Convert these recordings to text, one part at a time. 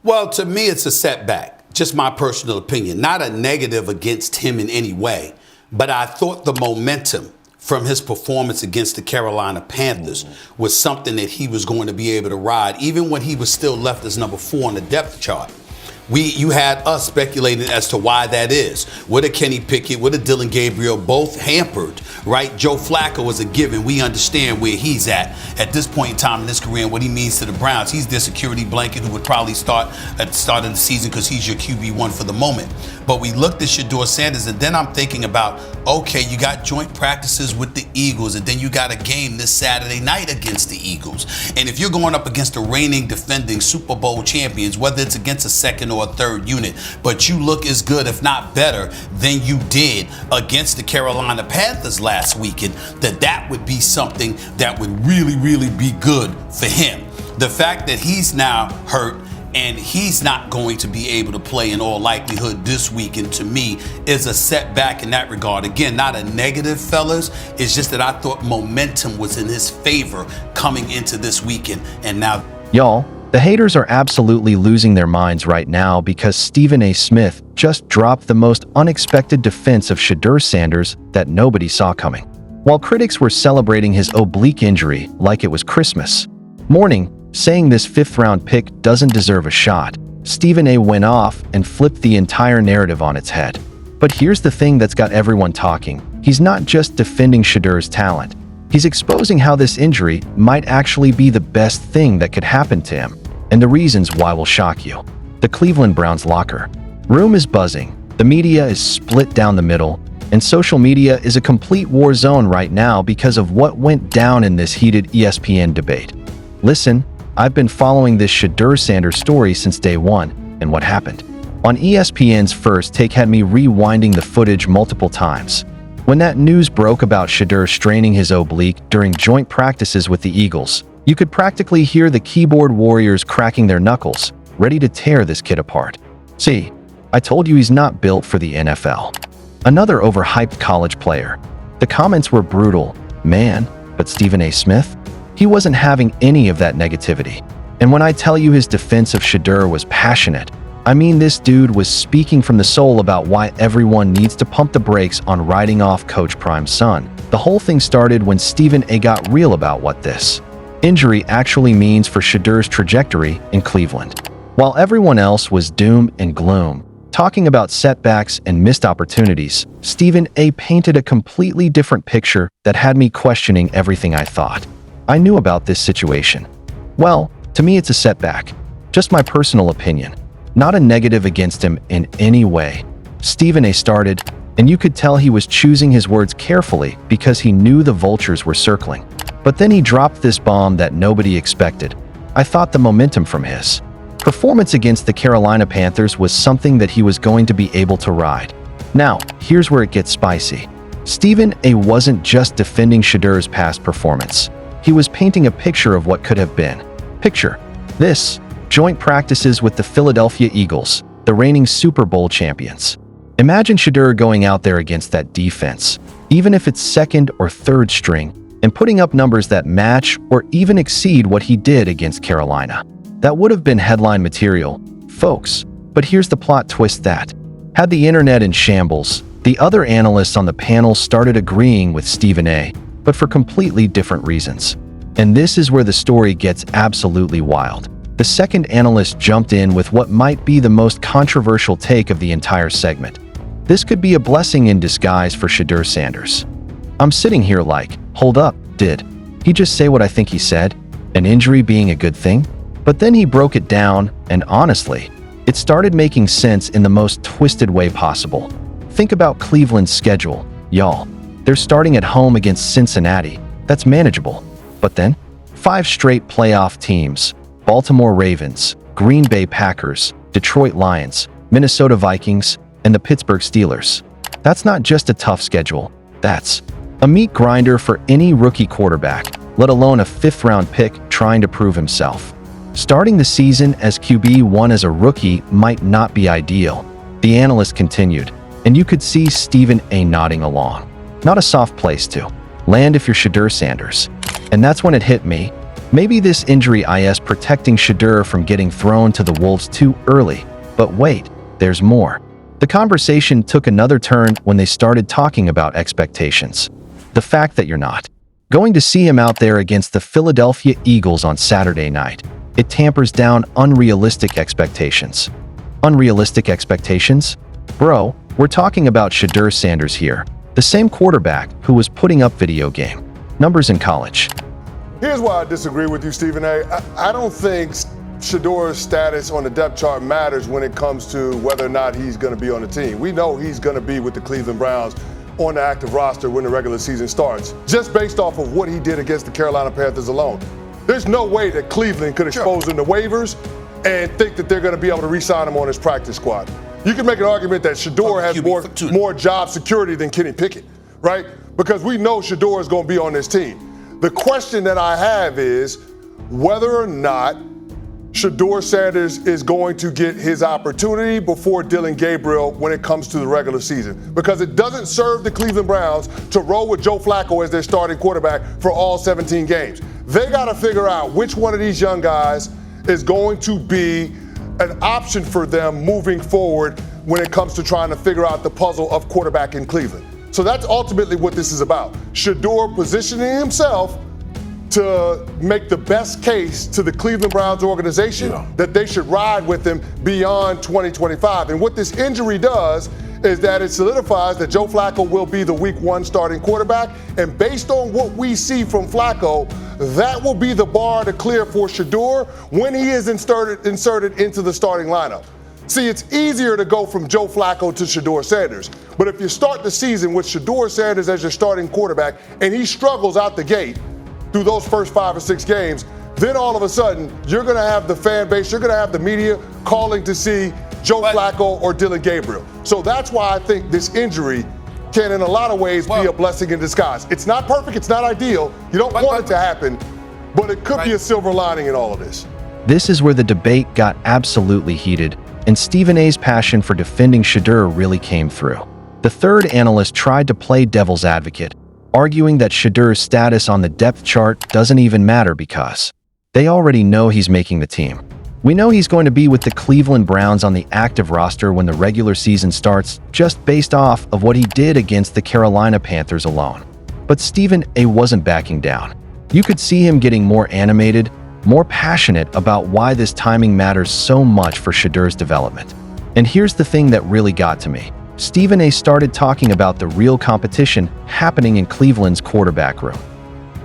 Well, to me, it's a setback. Just my personal opinion. Not a negative against him in any way. But I thought the momentum from his performance against the Carolina Panthers was something that he was going to be able to ride, even when he was still left as number 4 on the depth chart. You had us speculating as to why that is. With a Kenny Pickett, with a Dylan Gabriel, both hampered, right? Joe Flacco is a given. We understand where he's at this point in time in his career and what he means to the Browns. He's their security blanket who would probably start at the start of the season because he's your QB1 for the moment. But we looked at Shedeur Sanders, and then I'm thinking about, okay, you got joint practices with the Eagles, and then you got a game this Saturday night against the Eagles. And if you're going up against the reigning defending Super Bowl champions, whether it's against a second or a third unit, but you look as good, if not better, than you did against the Carolina Panthers last weekend, that would be something that would really, really be good for him. The fact that he's now hurt and he's not going to be able to play in all likelihood this weekend, to me, is a setback in that regard. Again, not a negative, fellas. It's just that I thought momentum was in his favor coming into this weekend. And now, y'all, the haters are absolutely losing their minds right now because Stephen A. Smith just dropped the most unexpected defense of Shedeur Sanders that nobody saw coming. While critics were celebrating his oblique injury like it was Christmas morning, saying this 5th-round pick doesn't deserve a shot, Stephen A. went off and flipped the entire narrative on its head. But here's the thing that's got everyone talking. He's not just defending Shedeur's talent. He's exposing how this injury might actually be the best thing that could happen to him. And the reasons why will shock you. The Cleveland Browns locker room is buzzing. The media is split down the middle. And social media is a complete war zone right now because of what went down in this heated ESPN debate. Listen, I've been following this Shedeur Sanders story since day one, and what happened on ESPN's First Take had me rewinding the footage multiple times. When that news broke about Shedeur straining his oblique during joint practices with the Eagles, you could practically hear the keyboard warriors cracking their knuckles, ready to tear this kid apart. See, I told you he's not built for the NFL. Another overhyped college player. The comments were brutal. Man, but Stephen A. Smith? He wasn't having any of that negativity. And when I tell you his defense of Shedeur was passionate, I mean this dude was speaking from the soul about why everyone needs to pump the brakes on writing off Coach Prime's son. The whole thing started when Stephen A. got real about what this injury actually means for Shedeur's trajectory in Cleveland. While everyone else was doom and gloom, talking about setbacks and missed opportunities, Stephen A. painted a completely different picture that had me questioning everything I thought I knew about this situation. Well, to me it's a setback. Just my personal opinion. Not a negative against him in any way. Stephen A. started, and you could tell he was choosing his words carefully because he knew the vultures were circling. But then he dropped this bomb that nobody expected. I thought the momentum from his performance against the Carolina Panthers was something that he was going to be able to ride. Now, here's where it gets spicy. Stephen A. wasn't just defending Shedeur's past performance. He was painting a picture of what could have been. Picture this: joint practices with the Philadelphia Eagles, the reigning Super Bowl champions. Imagine Shedeur going out there against that defense, even if it's second or third string, and putting up numbers that match or even exceed what he did against Carolina. That would have been headline material, folks. But here's the plot twist that had the internet in shambles. The other analysts on the panel started agreeing with Stephen A., but for completely different reasons. And this is where the story gets absolutely wild. The second analyst jumped in with what might be the most controversial take of the entire segment. This could be a blessing in disguise for Shedeur Sanders. I'm sitting here like, hold up, did he just say what I think he said? An injury being a good thing? But then he broke it down, and honestly, it started making sense in the most twisted way possible. Think about Cleveland's schedule, y'all. They're starting at home against Cincinnati. That's manageable. But then, 5 straight playoff teams: Baltimore Ravens, Green Bay Packers, Detroit Lions, Minnesota Vikings, and the Pittsburgh Steelers. That's not just a tough schedule. That's a meat grinder for any rookie quarterback, let alone a 5th-round pick trying to prove himself. Starting the season as QB1 as a rookie might not be ideal, the analyst continued, and you could see Stephen A. nodding along. Not a soft place to land if you're Shedeur Sanders. And that's when it hit me. Maybe this injury is protecting Shedeur from getting thrown to the Wolves too early. But wait, there's more. The conversation took another turn when they started talking about expectations. The fact that you're not going to see him out there against the Philadelphia Eagles on Saturday night. It tampers down unrealistic expectations. Unrealistic expectations? Bro, we're talking about Shedeur Sanders here, the same quarterback who was putting up video game numbers in college. Here's why I disagree with you, Stephen A. I don't think Shedeur's status on the depth chart matters when it comes to whether or not he's going to be on the team. We know he's going to be with the Cleveland Browns on the active roster when the regular season starts, just based off of what he did against the Carolina Panthers alone. There's no way that Cleveland could expose him to waivers and think that they're going to be able to re-sign him on his practice squad. You can make an argument that Shedeur has more job security than Kenny Pickett, right? Because we know Shedeur is going to be on this team. The question that I have is whether or not Shedeur Sanders is going to get his opportunity before Dillon Gabriel when it comes to the regular season. Because it doesn't serve the Cleveland Browns to roll with Joe Flacco as their starting quarterback for all 17 games. They got to figure out which one of these young guys is going to be an option for them moving forward when it comes to trying to figure out the puzzle of quarterback in Cleveland. So that's ultimately what this is about. Shedeur positioning himself to make the best case to the Cleveland Browns organization that they should ride with him beyond 2025. And what this injury does is that it solidifies that Joe Flacco will be the week one starting quarterback. And based on what we see from Flacco, that will be the bar to clear for Shedeur when he is inserted into the starting lineup. See, it's easier to go from Joe Flacco to Shedeur Sanders. But if you start the season with Shedeur Sanders as your starting quarterback and he struggles out the gate through those first 5 or 6 games, then all of a sudden you're going to have the fan base, you're going to have the media calling to see Joe Flacco or Dillon Gabriel. So that's why I think this injury can in a lot of ways be a blessing in disguise. It's not perfect, it's not ideal, you don't want it to happen, but it could be a silver lining in all of this. This is where the debate got absolutely heated, and Stephen A's passion for defending Shedeur really came through. The third analyst tried to play devil's advocate, arguing that Shedeur's status on the depth chart doesn't even matter because they already know he's making the team. We know he's going to be with the Cleveland Browns on the active roster when the regular season starts, just based off of what he did against the Carolina Panthers alone. But Stephen A wasn't backing down. You could see him getting more animated, more passionate about why this timing matters so much for Shedeur's development. And here's the thing that really got to me. Stephen A started talking about the real competition happening in Cleveland's quarterback room.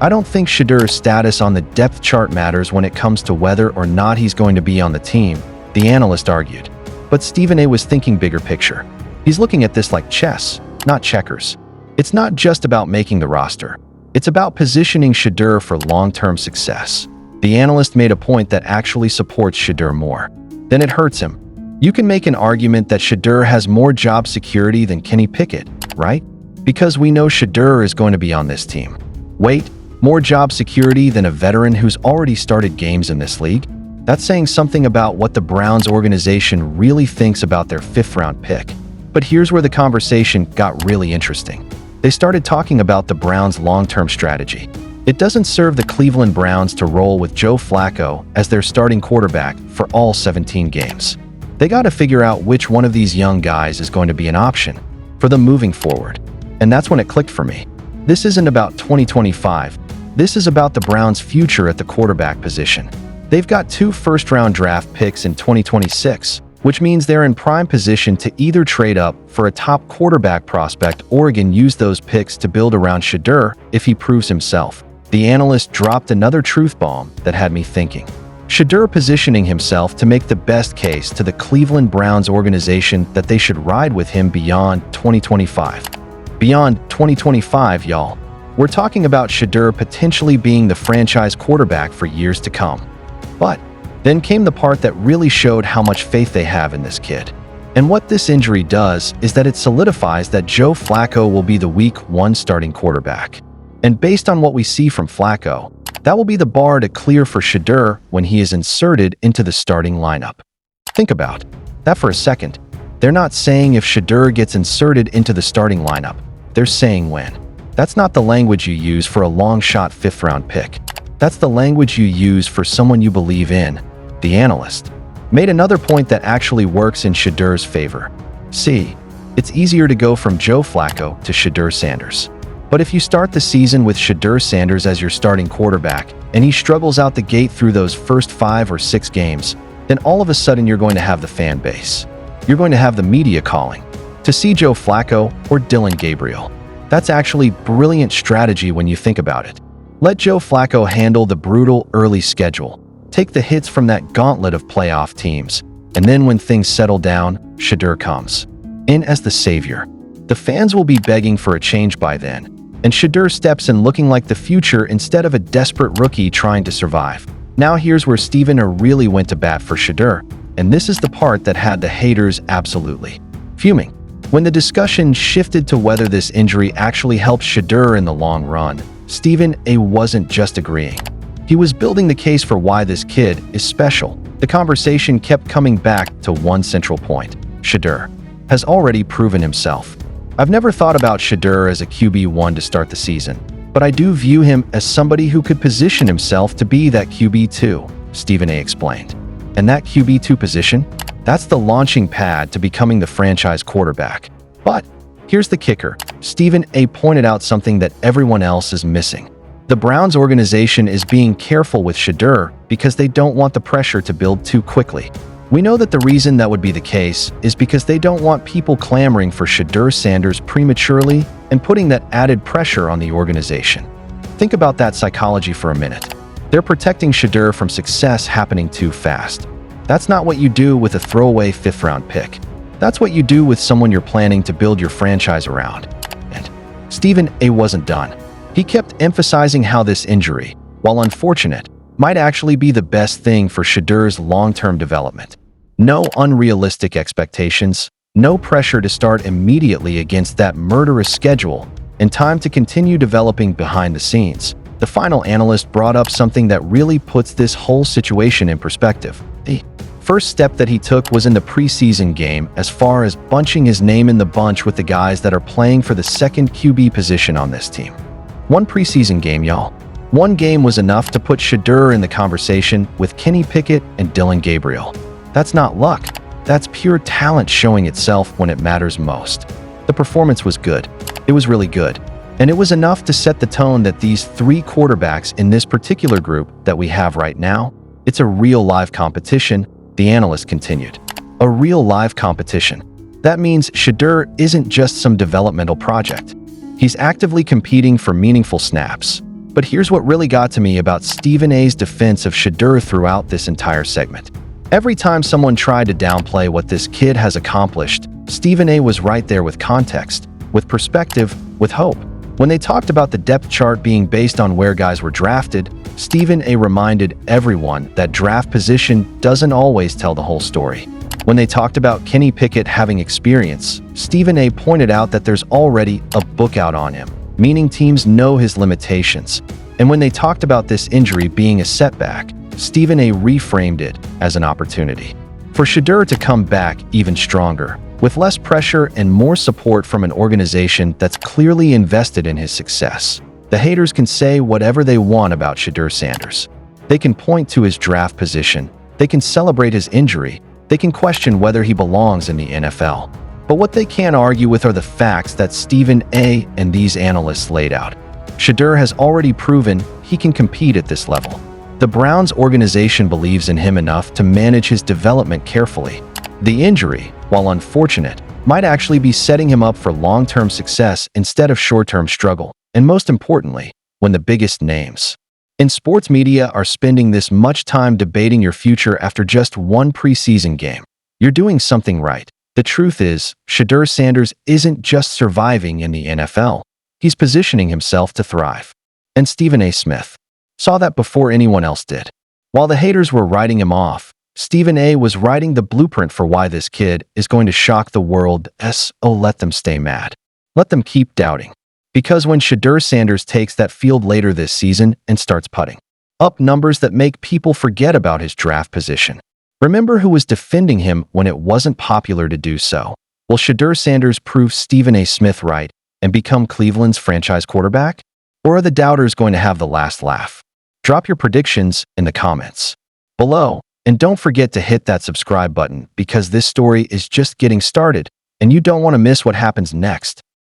I don't think Shedeur's status on the depth chart matters when it comes to whether or not he's going to be on the team, the analyst argued. But Stephen A was thinking bigger picture. He's looking at this like chess, not checkers. It's not just about making the roster. It's about positioning Shedeur for long-term success. The analyst made a point that actually supports Shedeur more than it hurts him. You can make an argument that Shedeur has more job security than Kenny Pickett, right? Because we know Shedeur is going to be on this team. Wait, more job security than a veteran who's already started games in this league? That's saying something about what the Browns organization really thinks about their 5th-round pick. But here's where the conversation got really interesting. They started talking about the Browns' long-term strategy. It doesn't serve the Cleveland Browns to roll with Joe Flacco as their starting quarterback for all 17 games. They got to figure out which one of these young guys is going to be an option for them moving forward. And that's when it clicked for me. This isn't about 2025. This is about the Browns' future at the quarterback position. They've got 2 first-round draft picks in 2026, which means they're in prime position to either trade up for a top quarterback prospect or again use those picks to build around Shedeur if he proves himself. The analyst dropped another truth bomb that had me thinking. Shedeur positioning himself to make the best case to the Cleveland Browns organization that they should ride with him beyond 2025. Beyond 2025, y'all. We're talking about Shedeur potentially being the franchise quarterback for years to come. But then came the part that really showed how much faith they have in this kid. And what this injury does is that it solidifies that Joe Flacco will be the week 1 starting quarterback. And based on what we see from Flacco, that will be the bar to clear for Shedeur when he is inserted into the starting lineup. Think about that for a second. They're not saying if Shedeur gets inserted into the starting lineup. They're saying when. That's not the language you use for a long-shot 5th-round pick. That's the language you use for someone you believe in, the analyst. Made another point that actually works in Shedeur's favor. See, it's easier to go from Joe Flacco to Shedeur Sanders. But if you start the season with Shedeur Sanders as your starting quarterback, and he struggles out the gate through those first 5 or 6 games, then all of a sudden you're going to have the fan base. You're going to have the media calling to see Joe Flacco or Dillon Gabriel. That's actually brilliant strategy when you think about it. Let Joe Flacco handle the brutal early schedule. Take the hits from that gauntlet of playoff teams. And then when things settle down, Shedeur comes in as the savior. The fans will be begging for a change by then, and Shedeur steps in looking like the future instead of a desperate rookie trying to survive. Now here's where Stephen A really went to bat for Shedeur, and this is the part that had the haters absolutely fuming. When the discussion shifted to whether this injury actually helps Shedeur in the long run, Stephen A wasn't just agreeing. He was building the case for why this kid is special. The conversation kept coming back to one central point. Shedeur has already proven himself. I've never thought about Shedeur as a QB1 to start the season, but I do view him as somebody who could position himself to be that QB2, Stephen A explained. And that QB2 position, that's the launching pad to becoming the franchise quarterback. But here's the kicker. Stephen A pointed out something that everyone else is missing. The Browns organization is being careful with Shedeur because they don't want the pressure to build too quickly. We know that the reason that would be the case is because they don't want people clamoring for Shedeur Sanders prematurely and putting that added pressure on the organization. Think about that psychology for a minute. They're protecting Shedeur from success happening too fast. That's not what you do with a throwaway 5th-round pick. That's what you do with someone you're planning to build your franchise around. And Stephen A wasn't done. He kept emphasizing how this injury, while unfortunate, might actually be the best thing for Shedeur's long-term development. No unrealistic expectations, no pressure to start immediately against that murderous schedule, and time to continue developing behind the scenes. The final analyst brought up something that really puts this whole situation in perspective. The first step that he took was in the preseason game as far as bunching his name in the bunch with the guys that are playing for the second QB position on this team. One preseason game, y'all. One game was enough to put Shedeur in the conversation with Kenny Pickett and Dillon Gabriel. That's not luck. That's pure talent showing itself when it matters most. The performance was good. It was really good. And it was enough to set the tone that these 3 quarterbacks in this particular group that we have right now, it's a real live competition, the analyst continued. A real live competition. That means Shedeur isn't just some developmental project. He's actively competing for meaningful snaps. But here's what really got to me about Stephen A's defense of Shedeur throughout this entire segment. Every time someone tried to downplay what this kid has accomplished, Stephen A was right there with context, with perspective, with hope. When they talked about the depth chart being based on where guys were drafted, Stephen A reminded everyone that draft position doesn't always tell the whole story. When they talked about Kenny Pickett having experience, Stephen A pointed out that there's already a book out on him, meaning teams know his limitations. And when they talked about this injury being a setback, Stephen A reframed it as an opportunity for Shedeur to come back even stronger, with less pressure and more support from an organization that's clearly invested in his success. The haters can say whatever they want about Shedeur Sanders. They can point to his draft position, they can celebrate his injury, they can question whether he belongs in the NFL. But what they can't argue with are the facts that Stephen A and these analysts laid out. Shedeur has already proven he can compete at this level. The Browns organization believes in him enough to manage his development carefully. The injury, while unfortunate, might actually be setting him up for long-term success instead of short-term struggle. And most importantly, when the biggest names in sports media are spending this much time debating your future after just one preseason game, you're doing something right. The truth is, Shedeur Sanders isn't just surviving in the NFL. He's positioning himself to thrive. And Stephen A. Smith saw that before anyone else did. While the haters were writing him off, Stephen A. was writing the blueprint for why this kid is going to shock the world. Let them stay mad. Let them keep doubting. Because when Shedeur Sanders takes that field later this season and starts putting up numbers that make people forget about his draft position, remember who was defending him when it wasn't popular to do so? Will Shedeur Sanders prove Stephen A. Smith right and become Cleveland's franchise quarterback? Or are the doubters going to have the last laugh? Drop your predictions in the comments below. And don't forget to hit that subscribe button because this story is just getting started and you don't want to miss what happens next.